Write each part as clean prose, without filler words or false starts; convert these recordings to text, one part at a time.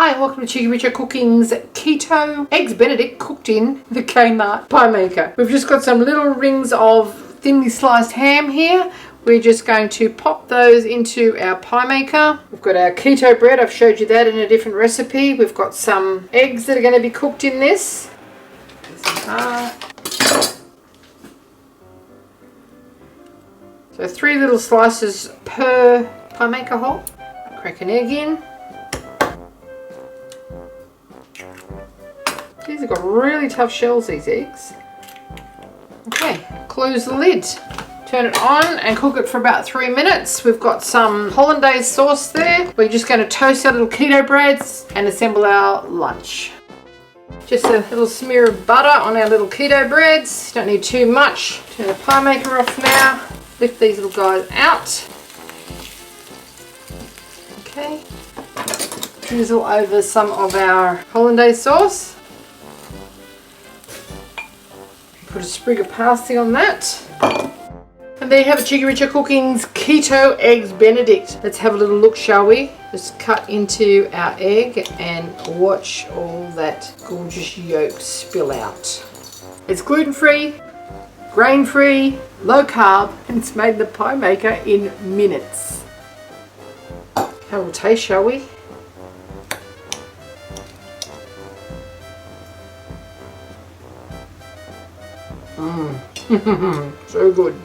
Hi, and welcome to Cheekyricho Cooking's Keto Eggs Benedict cooked in the Kmart Pie Maker. We've just got some little rings of thinly sliced ham here. We're just going to pop those into our pie maker. We've got our keto bread. I've showed you that in a different recipe. We've got some eggs that are going to be cooked in this. So 3 little slices per pie maker hole. Crack an egg in. These have got really tough shells, these eggs. Okay, close the lid. Turn it on and cook it for about 3 minutes. We've got some Hollandaise Sauce there. We're just going to toast our little keto breads and assemble our lunch. Just a little smear of butter on our little keto breads. Don't need too much. Turn the pie maker off now. Lift these little guys out. Okay. Drizzle over some of our Hollandaise Sauce. Put a sprig of parsley on that. And there you have it, Cheekyricho Cooking's Keto Eggs Benedict. Let's have a little look, shall we? Just cut into our egg and watch all that gorgeous yolk spill out. It's gluten-free, grain-free, low carb, and it's made in the pie maker in minutes. Have a little taste, shall we? So good.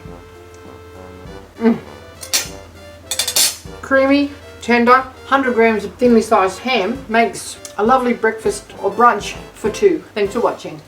Creamy, tender, 100 grams of thinly sliced ham makes a lovely breakfast or brunch for 2. Thanks for watching.